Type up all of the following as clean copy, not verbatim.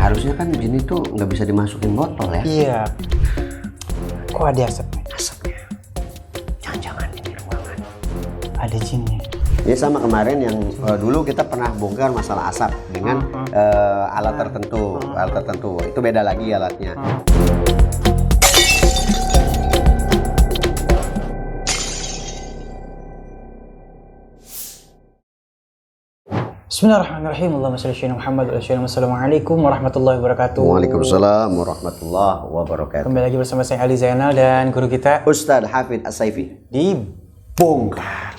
Harusnya kan jin itu nggak bisa dimasukin botol ya? Iya. Kok ada asapnya? Asapnya. Jangan-jangan ini ruangan. Ada jinnya. Ini sama kemarin yang dulu kita pernah bongkar masalah asap dengan alat tertentu. Alat tertentu. Itu beda lagi alatnya. Bismillahirrahmanirrahim. Allahumma shalli ala Muhammad wa ala Assalamualaikum warahmatullahi wabarakatuh. Waalaikumsalam warahmatullahi wabarakatuh. Kembali lagi bersama saya Ali Zainal dan guru kita Ustadz Hafid As-Saifi. Dibongkar.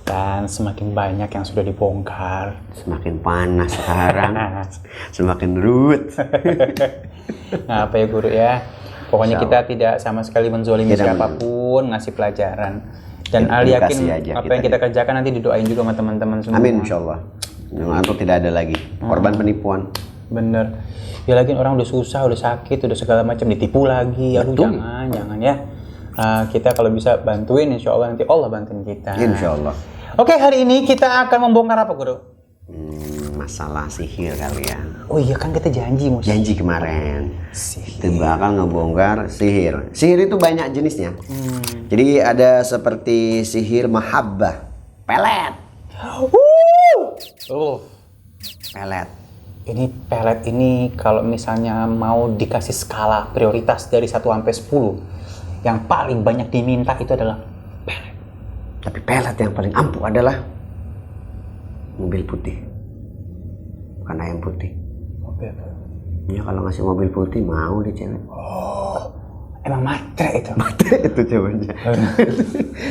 Dan semakin banyak yang sudah dibongkar. Semakin panas sekarang. Semakin ruwet. Nah, apa ya guru ya? Pokoknya kita tidak sama sekali menzolimi Tidak siapapun, ngasih pelajaran. Dan Ali Edukasi yakin aja apa yang kita kerjakan nanti didoain juga sama teman-teman semua. Amin insyaallah. Untuk tidak ada lagi korban penipuan. Bener. Ya lagi orang udah susah, udah sakit, udah segala macam ditipu lagi. Aduh jangan ya. Kita kalau bisa bantuin, insya Allah nanti Allah bantuin kita. Insya Allah. Oke, hari ini kita akan membongkar apa guru? Masalah sihir kali ya. Oh iya kan kita janji Mus. Janji kemarin. Sihir. Kita bakal ngebongkar sihir. Sihir itu banyak jenisnya. Jadi ada seperti sihir mahabbah, pelet. Pelet. Ini pelet ini kalau misalnya mau dikasih skala prioritas dari 1 sampai 10, yang paling banyak diminta itu adalah pelet. Tapi pelet yang paling ampuh adalah mobil putih. Bukan ayam putih. Mobil. Ya kalau ngasih mobil putih mau deh cewek. Emang matre itu. Matre itu ceweknya.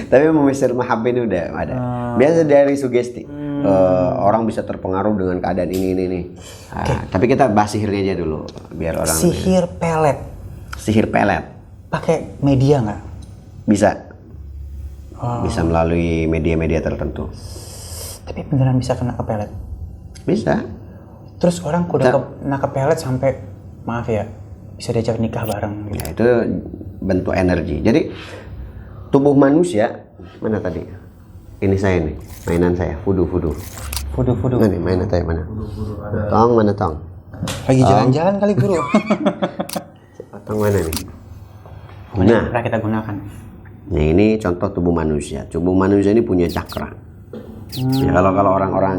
Tapi memisir mahabbah ini udah ada. Biasa dari sugesti. Orang bisa terpengaruh dengan keadaan ini. Tapi kita bahas sihirnya aja dulu biar orang. Sihir pelet. Sihir pelet. Pakai media nggak? Bisa. Bisa melalui media-media tertentu. Tapi beneran bisa kena ke pelet? Bisa. Terus orang udah kena ke pelet sampai, maaf ya, bisa diajak nikah bareng. Ya, itu bentuk energi. Jadi tubuh manusia mana tadi? Ini saya nih, mainan saya, vudu. Fudu. Mana nih, mainan saya mana? Tong mana tong? Lagi jalan-jalan kali guru. Tong mana nih? Nah, pernah kita gunakan. Nah ini contoh tubuh manusia. Tubuh manusia ini punya cakra. Ya, kalau orang-orang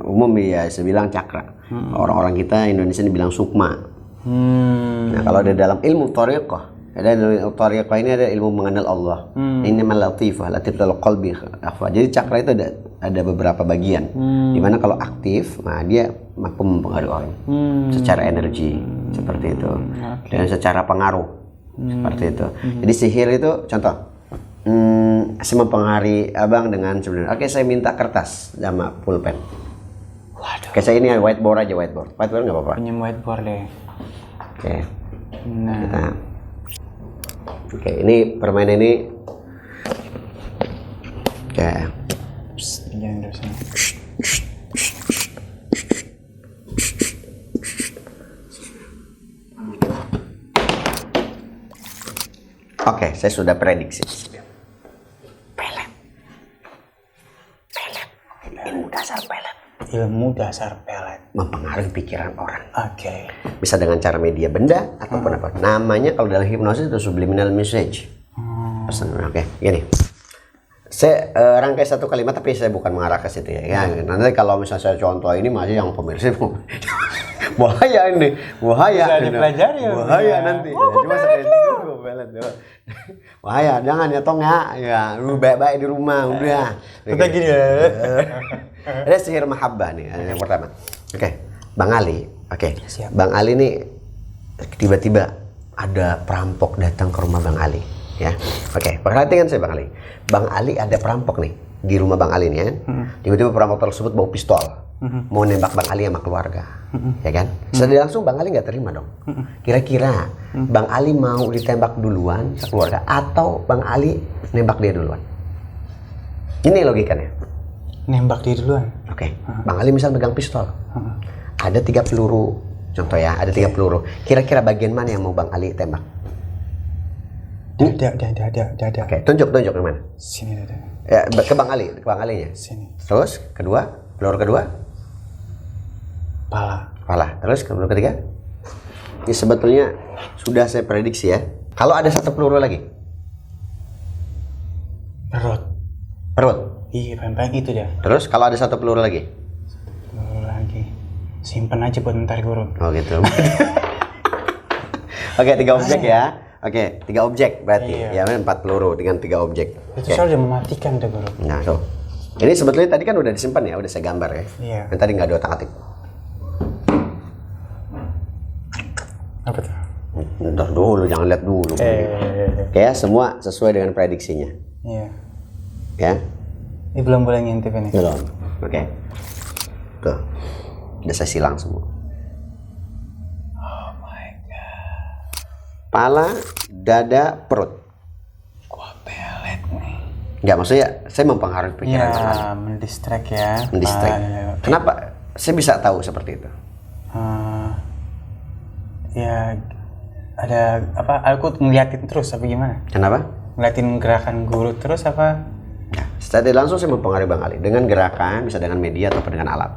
umum ya saya bilang cakra. Orang-orang kita Indonesia ini bilang sukma. Nah kalau ada dalam ilmu thariqah, ini ada ilmu mengenal Allah. Innamal latifah latiful qalbi akhfa. Jadi cakra itu ada beberapa bagian. Dimana kalau aktif, nah dia mampu mempengaruhi orang secara energi seperti itu, dan secara pengaruh seperti itu. Jadi sihir itu contoh. Saya mempengaruhi abang dengan sebenarnya. Oke, saya minta kertas sama pulpen. Waduh. Oke, saya ini whiteboard aja, whiteboard nggak apa-apa. Pinjam whiteboard deh. Oke. Nah. Oke, ini permainan ini. Oke. Jangan dosa. Oke, saya sudah prediksi. Ilmu dasar pelet. Mempengaruhi pikiran orang. Oke. Bisa dengan cara media benda ataupun apa. Namanya kalau dalam hipnosis itu subliminal message. Pesan. Oke, gini. Saya rangkai satu kalimat tapi saya bukan mengarah ke situ ya. Nanti kalau misalnya saya contoh ini masih yang pemirsa bahaya ini, bahaya. Bisa dipelajari ya. Bahaya nanti. Cuma sekali itu pelet. Bahaya, jangan ya tong ya. Ya, lu baik-baik di rumah udah. Kita gini ya. Ada sihir mahabbah nih yang pertama. Oke, Bang Ali. Oke. Siap. Bang Ali nih tiba-tiba ada perampok datang ke rumah Bang Ali, ya. Oke, perhatikan saya Bang Ali. Bang Ali ada perampok nih di rumah Bang Ali nih ya. Tiba-tiba perampok tersebut bawa pistol. Mau nembak Bang Ali sama keluarga. Ya kan? Setelah langsung Bang Ali nggak terima dong. Kira-kira Bang Ali mau ditembak duluan keluarga atau Bang Ali nembak dia duluan? Ini logikanya. Nembak dia duluan. Oke, Bang Ali misal megang pistol. Ada 3 peluru, contoh ya, ada 3 peluru. Kira-kira bagian mana yang mau Bang Ali tembak? Dada. Oke, tunjuk yang mana? Sini dada. Ya, ke Bang Alinya. Sini. Terus peluru kedua, pala. Terus peluru ketiga. Ini sebetulnya sudah saya prediksi ya. Kalau ada satu peluru lagi, perut. Iya, paling itu dia. Terus kalau ada satu peluru lagi, simpen aja buat ntar guru. oh gitu. Oke, 3 objek ya. Oke, 3 objek berarti. Iya. Ya, 4 peluru dengan 3 objek. Itu soal udah mematikan tuh guru. Nah, tuh. Ini sebetulnya tadi kan udah disimpan ya, udah saya gambar ya. Iya. Yang tadi nggak ada otak-atik. Apa tuh? Ntar dulu, jangan lihat dulu. Oke ya, semua sesuai dengan prediksinya. Iya. Ya. Ini belum boleh ngintip ini. Belum. Oke. Tuh. Udah saya silang semua. Oh my god. Pala, dada, perut. Gua pelet nih. Enggak, maksudnya saya mempengaruhi pikiran Bang Ali. Ya, mendistract ya. Mendistract. Kenapa saya bisa tahu seperti itu? Ya ada apa? Aku ngeliatin terus apa gimana? Kenapa? Ngeliatin gerakan guru terus apa? Ya, secara langsung saya mempengaruhi Bang Ali dengan gerakan, bisa dengan media ataupun dengan alat.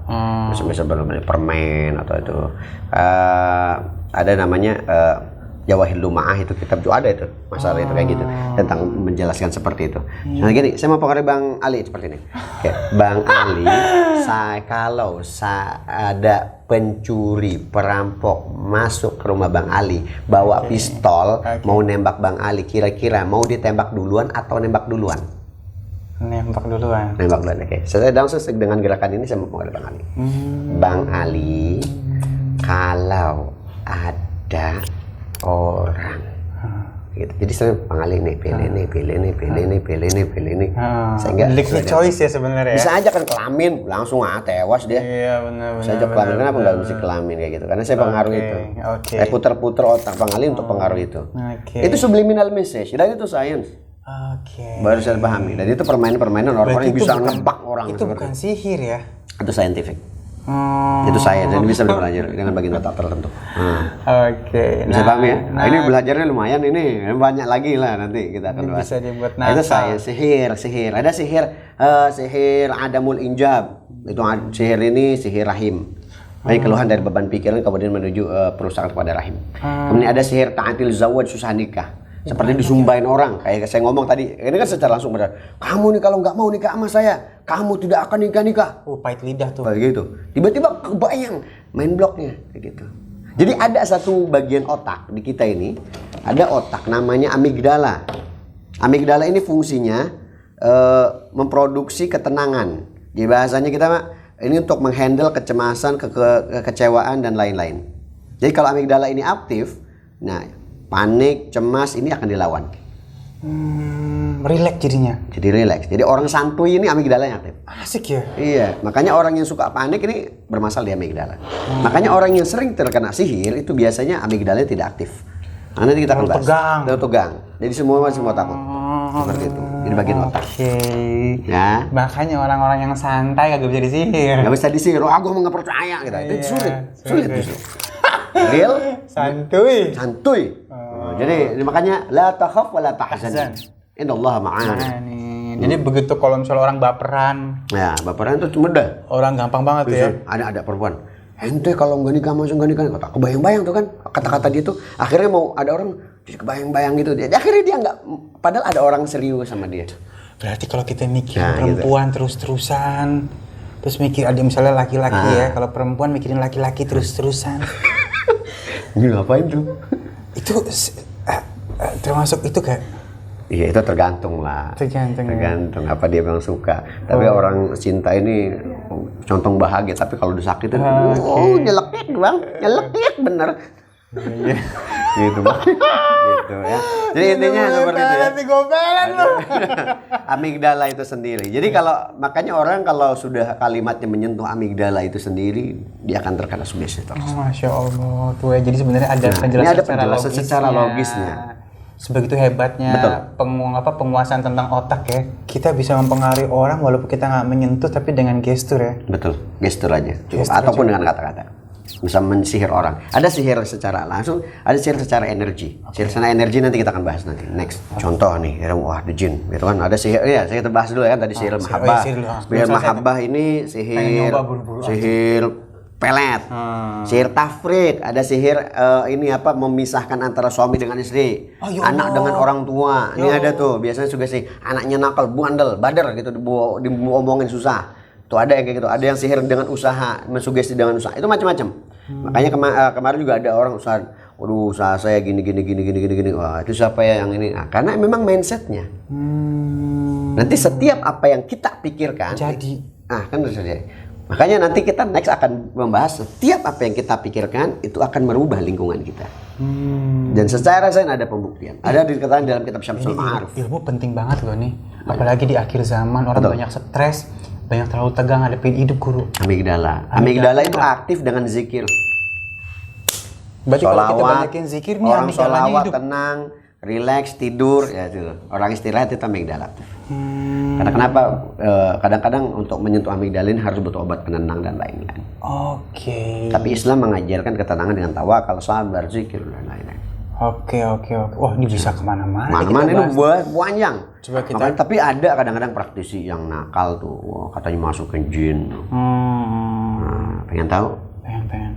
Bisa benar-benar permen atau itu ada namanya Jawahir Luma'ah, itu kitab juga ada itu masalah itu kayak gitu tentang menjelaskan seperti itu. Nah gini, saya mempengaruhi Bang Ali seperti ini. Oke, Bang Ali, kalau ada pencuri, perampok masuk ke rumah Bang Ali bawa pistol mau nembak Bang Ali, kira-kira mau ditembak duluan atau nembak duluan? Nembak duluan. Oke. Saya langsung dengan gerakan ini saya mempengaruhi Bang Ali. Bang Ali, kalau ada orang gitu. Jadi saya Bang Ali nih, pilih nih. Saya enggak Delik choice ya sebenarnya. Bisa aja kan kelamin, langsung tewas dia. Iya benar. Saya ajak kelamin, kenapa nggak mesti kelamin kayak gitu? Karena saya pengaruh itu. Saya puter-puter otak Bang Ali untuk pengaruh itu. Itu subliminal message, dan itu science. Baru saya pahami. Dan itu permainan orang-orang yang bisa nebak orang. Itu bukan sihir ya? Itu scientific. Itu saya, dan bisa belajar dengan bagian otak tertentu. Bisa paham ya? Nah, ini belajarnya lumayan, ini banyak lagi lah, nanti kita akan bahas. Bisa dibuat Itu saya sihir. Ada sihir adamul injab. Itu sihir ini sihir rahim. Baik, keluhan dari beban pikiran kemudian menuju perusahaan kepada rahim. Kemudian ada sihir ta'atil zawaj, susah nikah. Seperti disumbahin orang, kayak saya ngomong tadi, ini kan secara langsung benar. Kamu nih kalau nggak mau nikah sama saya, kamu tidak akan nikah. Pahit lidah tuh. Kayak gitu. Tiba-tiba kebayang main bloknya, kayak gitu. Jadi ada satu bagian otak di kita ini, ada otak namanya amigdala. Amigdala ini fungsinya memproduksi ketenangan. Jadi bahasanya kita ini untuk menghandle kecemasan, kekecewaan dan lain-lain. Jadi kalau amigdala ini aktif, nah panik, cemas ini akan dilawan. Relax jadinya. Jadi relax. Jadi orang santuy ini amigdalanya aktif. Asik ya. Iya, makanya orang yang suka panik ini bermasalah di amigdala. Makanya orang yang sering terkena sihir itu biasanya amigdalanya tidak aktif. Nah, nanti kita akan bahas. Tegang. Jadi semua takut. Seperti itu. Jadi bagian otak. Ya. Makanya orang-orang yang santai kagak bisa disihir. Gak bisa disihir. Aku nggak percaya gitu. Itu sulit justru. Real, santuy. Jadi makanya la takhaf wa la tahzan. Innallaha ma'ana. Jadi begitu kalau misalnya orang baperan. Ya, baperan itu mudah. Orang gampang banget ya. Ada perempuan. Ente kalau nggak nikah masuk nggak nikah, kata kebayang-bayang tuh kan kata-kata dia tuh. Akhirnya mau ada orang kebayang-bayang gitu. Akhirnya dia nggak. Padahal ada orang serius sama dia. Berarti kalau kita mikirin perempuan gitu terus-terusan, terus mikir ada misalnya laki-laki ya. Kalau perempuan mikirin laki-laki terus-terusan. Ini ngapain tuh? Itu termasuk itu kayak? Iya, itu tergantung lah. Tergantung apa dia memang suka. Tapi orang cinta ini contong bahagia. Tapi kalau udah sakit itu, nyelekit bang, nyelekit bener. Gitu bang. Gitu ya. Jadi intinya seperti itu ya. Amigdala itu sendiri. Jadi kalau makanya orang kalau sudah kalimatnya menyentuh amigdala itu sendiri, dia akan terkena sugesti terus. Masya Allah tuh ya. Jadi sebenarnya ada penjelasan secara logisnya. Sebegitu hebatnya penguasaan tentang otak ya. Kita bisa mempengaruhi orang walaupun kita nggak menyentuh, tapi dengan gestur ya. Betul, gestur aja. Cukup. Ataupun dengan kata-kata. bisa mensihir orang. Ada sihir secara langsung, ada sihir secara energi. Sihir secara energi nanti kita akan bahas nanti. Next, contoh nih, wah ada jin, gitu kan? Ada sihir, ya saya bahas dulu ya kan tadi sihir mahabbah. Sihir mahabbah ini sihir pelet, sihir tafrik, ada sihir ini apa memisahkan antara suami dengan istri, anak dengan orang tua. Ini ada tuh, biasanya juga sih anaknya nakal, bandel, bader gitu, diomongin susah. Tuh ada yang kayak gitu, ada yang sihir dengan usaha, mensugesti dengan usaha, itu macam-macam. Makanya kemarin juga ada orang usaha, waduh usaha saya gini, wah itu siapa ya yang ini? Nah, karena memang mindsetnya. Nanti setiap apa yang kita pikirkan, jadi, kan terjadi. Makanya nanti kita next akan membahas setiap apa yang kita pikirkan itu akan merubah lingkungan kita. Dan secara sains ada pembuktian. Ada dikatakan dalam kitab Syamsul Ma'arif. Ilmu penting banget loh nih. Apalagi di akhir zaman orang banyak stres, banyak terlalu tegang ngadepin hidup guru. Amigdala itu aktif dengan zikir. Berarti kalau kita banyakin zikir nih orang amigdalanya sholawat, hidup. tenang, relax, tidur, ya itu. Orang istirahat itu amigdala. Karena kenapa kadang-kadang untuk menyentuh amigdala ini harus butuh obat penenang dan lain-lain. Oke. Tapi Islam mengajarkan ketenangan dengan tawakal, sabar, zikir dan lain-lain. Oke. Wah ini bisa kemana-mana. Mana-mana ini buat panjang. Coba kita. Makanya, tapi ada kadang-kadang praktisi yang nakal tuh, wah, katanya masukin jin. Nah, pengen tahu? Pengen.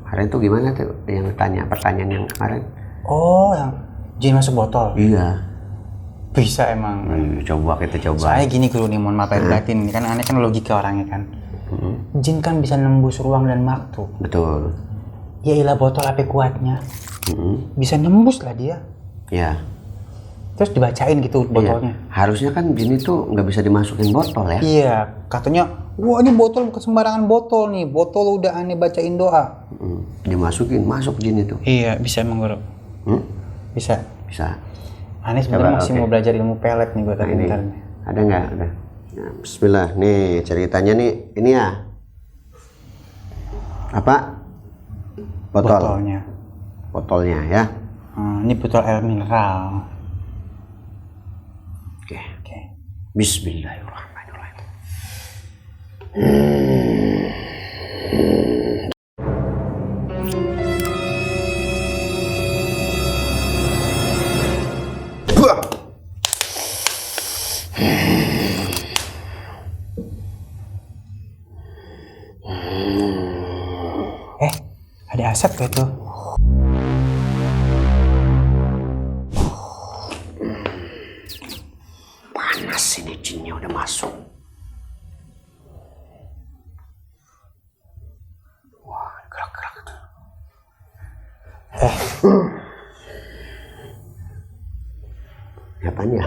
Kemarin tuh gimana tuh yang tanya pertanyaan yang kemarin? Oh, yang jin masuk botol. Iya. Bisa emang. Coba kita coba. Saya gini guru nih, mohon maaf lahir batin. Kan aneh kan logika orangnya kan. Jin kan bisa nembus ruang dan waktu. Betul. Ya ilah botol apa kuatnya. Bisa nembus lah dia. Ya. Terus dibacain gitu botolnya. Iya. Harusnya kan jin itu nggak bisa dimasukin botol ya. Iya, katanya, wah ini botol bukan sembarangan botol nih. Botol udah aneh bacain doa. Dimasukin, masuk jin itu. Iya, bisa emang guru. Bisa. Aneh sebenarnya masih mau belajar ilmu pelet nih gue tadi bentar nih. Ada nggak? Ada. Ya, bismillah. Nih ceritanya nih, ini ya. Apa? Botolnya ya. Ini botol air mineral. Oke. Bismillahirrahmanirrahim. Ada asap kayak tuh. Panas ini jinnya udah masuk. Wah, gerak-gerak tuh. Apanya?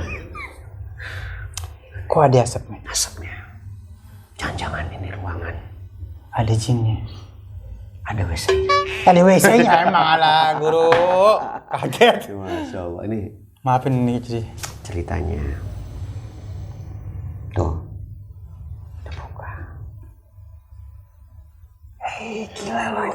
Kok ada asapnya? Asapnya. Jangan-jangan ini ruangan. Ada jinnya. Ada WC-nya. Ada WC-nya emang ala guru. Kaget. Masya Allah. Ini Maafin nih jadi ceritanya. Tuh. Terbuka.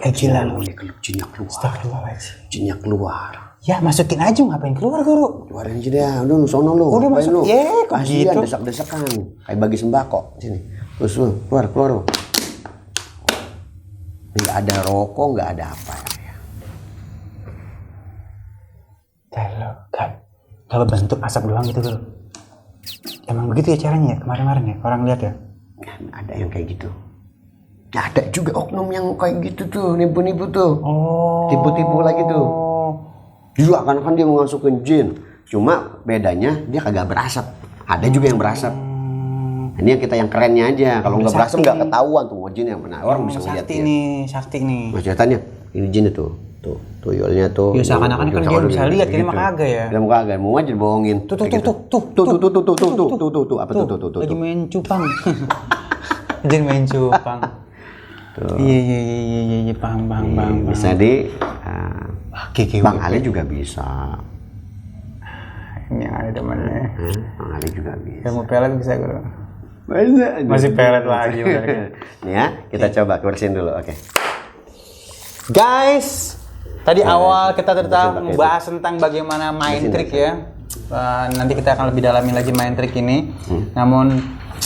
Gila lu. Ini jinnya keluar. Astagfirullahaladzim. Jinnya keluar. Ya masukin aja, ngapain keluar guru? Keluarin aja deh. Udah lu sono lu. Udah Ngapain masuk. lu? Kok Kasihan gitu? desak-desakan. Kayak bagi sembako. Sini. Terus lu keluar lu. Nggak ada rokok, nggak ada apa ya. Kalau bentuk asap doang gitu guru. Emang begitu ya caranya ya kemarin-kemarin ya orang lihat ya? Ada yang kayak gitu. Ada juga oknum yang kayak gitu tuh, nipu-nipu tuh. Tipu-tipu lagi tuh. Juga kan dia masukin jin. Cuma bedanya dia kagak berasap. Ada juga yang berasap. Ini yang kerennya aja. Kalau nggak berasap nggak ketahuan tuh jin yang mana. Orang bisa ngeliat dia. Sakti nih. Mas ceritanya ini jin itu. Tuh tuyulnya tuh. Ya seakan-akan kan dia bisa lihat, ini mah kagak ya. Dia mah kagak, mau aja dibohongin. Tuh. Apa tuh? Lagi main cupang. Jin main cupang. Iya, paham. Bisa di Bang Ali juga bisa. Ini yang ada temannya. Bang Ali juga bisa. Ilmu pelet bisa guru. Bisa. Masih pelet lagi. Nih ya, kita coba bersihin dulu, oke. Guys, tadi awal kita membahas tentang bagaimana main trik ya. Nanti kita akan lebih dalamin lagi main trik ini. Namun,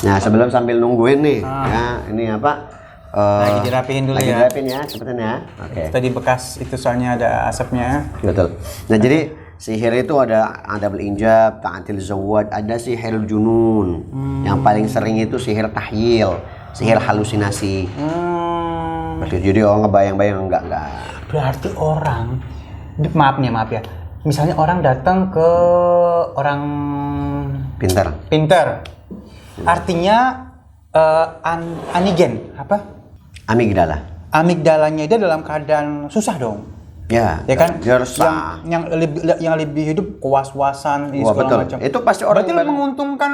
nah sebelum sambil nungguin nih, ya ini apa? Lagi dirapihin dulu lagi ya. dirapin ya, cepetan ya. Oke. Tadi bekas itu soalnya ada asapnya. Betul. Nah, jadi sihir itu ada injab, ta'atil zawad, ada sihir junun. Yang paling sering itu sihir tahyil, sihir halusinasi. Jadi orang ngebayang-bayang enggak. Berarti orang, maaf ya. Misalnya orang datang ke orang pinter. Artinya anigen apa? Amigdalanya dia dalam keadaan susah dong. Ya kan? Dia resah. Yang lebih hidup kewas-wasan Wah, segala betul. macam. Itu pasti orang berarti menguntungkan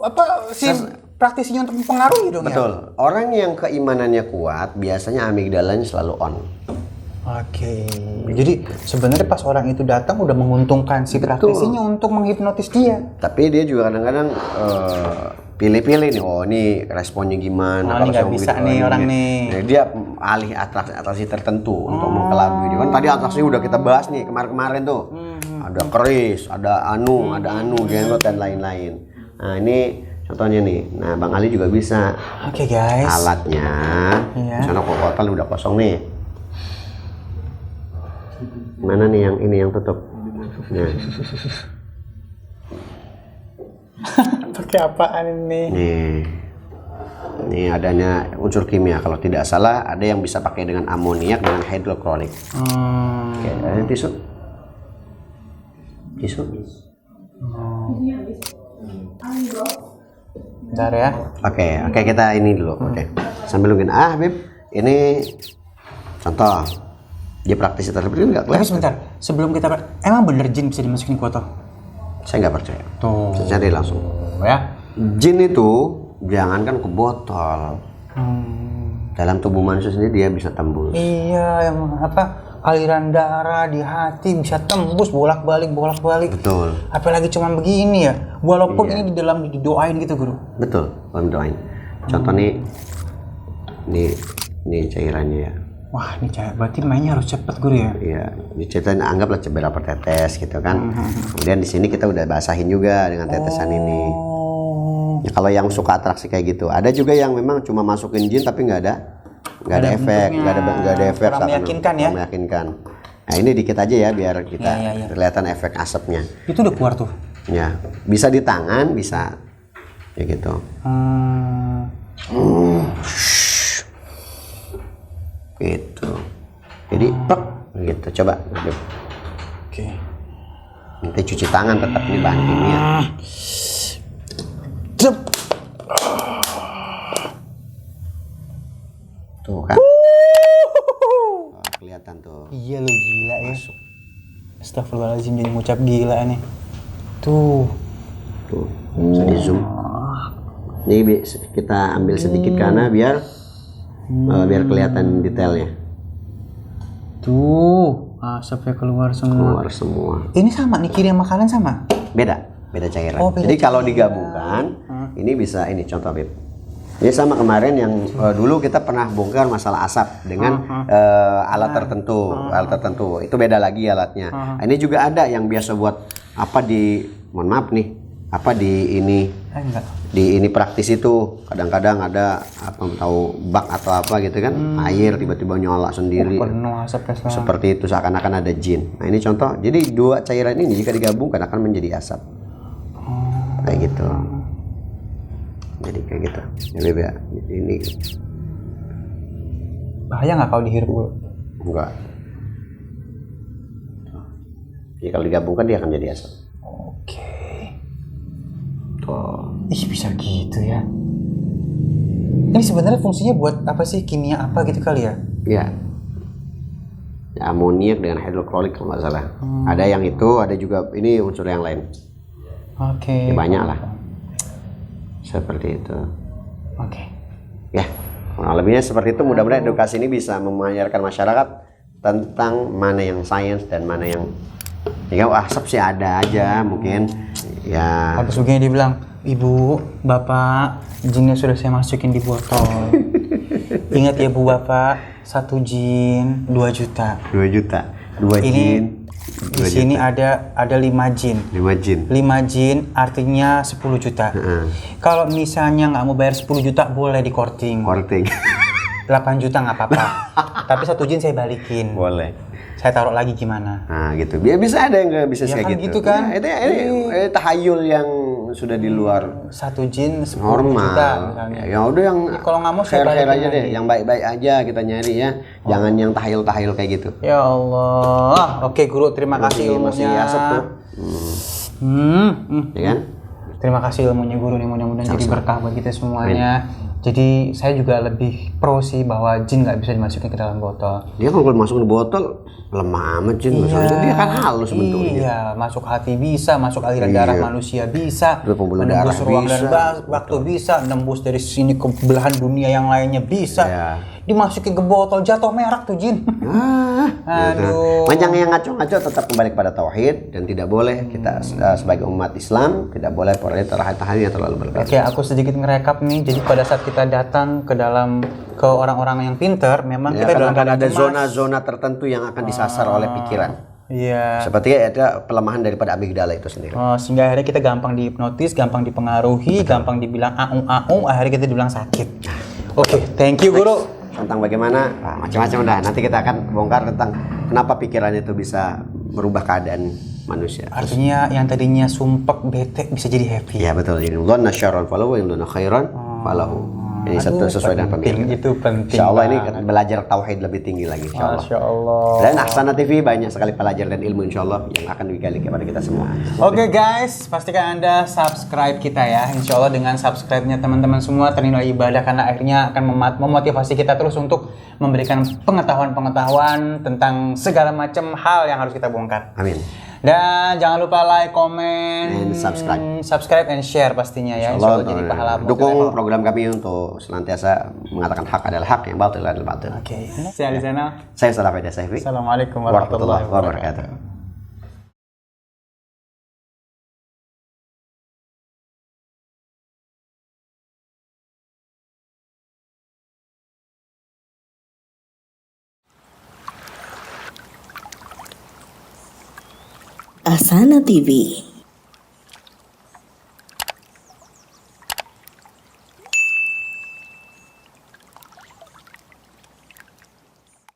apa si praktisinya untuk mempengaruhi dong betul. ya. Orang yang keimanannya kuat biasanya amigdalanya selalu on. Oke. Jadi sebenarnya pas orang itu datang udah menguntungkan si praktisinya untuk menghipnotis dia. Tapi dia juga kadang-kadang pilih-pilih nih, oh ini responnya gimana, ini nggak bisa nih orang nih. Nah, dia alih atraksi tertentu untuk mengkelabui dia. Kan tadi atraksi udah kita bahas nih kemarin tuh. Ada keris, ada anu, jenggot dan lain-lain. Nah ini contohnya nih. Nah Bang Ali juga bisa. Oke guys. Alatnya. Misalnya kotak udah kosong nih. Mana nih yang tutup? Nah. Pakai apaan ini? Nih adanya unsur kimia. Kalau tidak salah ada yang bisa pakai dengan amoniak dengan hidroklorik. Oke, ada tisu. Bentar ya. Oke, kita ini dulu. Oke. Sambil nungguin Habib, ini contoh. Dia praktisi terlebih enggak Tapi sebentar, sebelum kita emang bener jin bisa dimasukin ke botol? Saya nggak percaya. Tuh. Saya cari langsung. Ya. Jin itu jangankan ke botol. Dalam tubuh manusia sendiri dia bisa tembus. Iya, yang aliran darah di hati bisa tembus bolak-balik. Betul. Apalagi cuma begini ya. Walaupun ini di dalam didoain gitu, Guru. Betul, dalam doain. Contoh nih cairannya ya. Wah, ini cair. Berarti mainnya harus cepet, Guru ya? Iya, diceritain anggaplah beberapa tetes gitu kan. Kemudian di sini kita udah basahin juga dengan tetesan ini. Ya, kalau yang suka atraksi kayak gitu, ada juga yang memang cuma masukin jin tapi nggak ada efek, nggak ada efek. Kurang meyakinkan ya? Meyakinkan. Nah ini dikit aja ya biar kita kelihatan efek asapnya. Itu udah keluar tuh? Ya, bisa di tangan, bisa kayak gitu. Gitu. Jadi plek gitu. Coba. Oke. Nanti cuci tangan tetap di bahan kimia. Tuh kan. Oh, kelihatan tuh. Iya lo gila ya. Astagfirullahaladzim jadi ngucap gila nih. Tuh. Bisa di zoom. Ini kita ambil sedikit karena biar kelihatan detailnya. Tuh, asapnya keluar semua. Ini sama nih, kirim makanan sama? Beda cairan. Oh, beda jadi kalau cairan. digabungkan, ini bisa ini contoh Bib. Ini sama kemarin yang dulu kita pernah bongkar masalah asap dengan alat tertentu. Itu beda lagi alatnya. Nah, ini juga ada yang biasa buat mohon maaf nih, di ini praktis itu kadang-kadang ada bak atau apa gitu kan, air tiba-tiba nyala sendiri. Penuh asapnya. Seperti itu seakan-akan ada jin. Nah ini contoh. Jadi dua cairan ini jika digabungkan akan menjadi asap. Kayak gitu. Jadi kayak gitu. Ya Beb ya. Ini bahaya nggak kalau dihirup dulu? enggak. Jadi kalau digabungkan dia akan jadi asap. Oke. Tuh. Ih bisa gitu ya. Ini sebenarnya fungsinya buat apa sih? Kimia apa gitu kali ya? Iya. Ya, amoniak dengan hidroklorik kalau nggak salah. Ada yang itu, ada juga ini unsur yang lain. Oke. Ya, banyak lah. Seperti itu. Oke. Ya, kurang lebihnya seperti itu. Mudah-mudahan edukasi ini bisa mengajarkan masyarakat tentang mana yang sains dan mana yang asap sih ada aja mungkin. Ya. Habis begini dibilang, Ibu, Bapak, jinnya sudah saya masukin di botol. Ingat ya Bu Bapak, 1 jin 2 juta. 2 juta. 2 ini jin. Di sini ada 5 jin. 5 jin. 5 jin artinya 10 juta. Kalau misalnya nggak mau bayar 10 juta boleh di korting. 8 juta nggak apa-apa. Tapi 1 jin saya balikin. Boleh. Saya taruh lagi gimana? Nah gitu. Biar bisa ada yang nggak bisa Ya kayak kan gitu. gitu kan. Nah, ini tahayul yang sudah di luar 1 jin 10 normal. juta misalnya. Ya udah yang Kalau nggak mau saya fair balikin aja deh, lagi. yang baik-baik aja kita nyari ya. Jangan yang tahayul kayak gitu. Ya Allah. Oke guru, terima kasih Masih ilmunya. asap tuh. Ya kan? Terima kasih ilmunya guru nih, mudah-mudahan jadi berkah buat kita semuanya. Jadi saya juga lebih pro sih bahwa jin nggak bisa dimasukin ke dalam botol. Dia kalau masukin di botol lemah amat jin, soalnya dia kan halus bentuknya. Iya, masuk hati bisa, masuk aliran darah manusia bisa, Terus pembuluh menembus darah ruang dan bisa. waktu bisa, nembus dari sini ke belahan dunia yang lainnya bisa. Iya. Dimasukin ke botol jatuh merah tuh jin. Aduh. Panjang yang ngaco-ngaco tetap kembali kepada tauhid dan tidak boleh kita sebagai umat Islam tidak boleh tahan yang terlalu berlebihan. Oke, aku sedikit ngerekap nih. Jadi pada saat kita datang ke orang-orang yang pintar, memang Ya, kita kan dalam akan keadaan ada cemas. zona-zona tertentu yang akan disasar oleh pikiran. Iya. Seperti ada pelemahan daripada amigdala itu sendiri. Sehingga akhirnya kita gampang dihipnotis, gampang dipengaruhi, gampang dibilang aung-aung, akhirnya kita dibilang sakit. Oke, thank you guru. Tentang bagaimana macam-macam dah. Nanti kita akan bongkar tentang kenapa pikiran itu bisa merubah keadaan manusia. Artinya yang tadinya sumpek, bete bisa jadi happy. Iya betul. Jadi dhanna syarran falahu wa in dhanna khairan falahu. Ini sesuai dengan pemikiran. Itu penting. Insya Allah ini belajar tauhid lebih tinggi lagi. Insya Allah. Masya Allah. Dan Aksana TV banyak sekali pelajar dan ilmu Insya Allah yang akan digali kepada kita semua. Oke guys, pastikan Anda subscribe kita ya. Insya Allah dengan subscribe-nya teman-teman semua ternilai ibadah karena akhirnya akan memotivasi kita terus untuk memberikan pengetahuan-pengetahuan tentang segala macam hal yang harus kita bongkar. Amin. Dan jangan lupa like, komen, And subscribe and share pastinya ya. Insya Allah jadi pahala. Dukung program kami untuk senantiasa mengatakan hak adalah hak, yang batil adalah batil. Oke. Saya di sana. Saya Salah Feda Saifi. Assalamualaikum warahmatullahi wabarakatuh. Asana TV.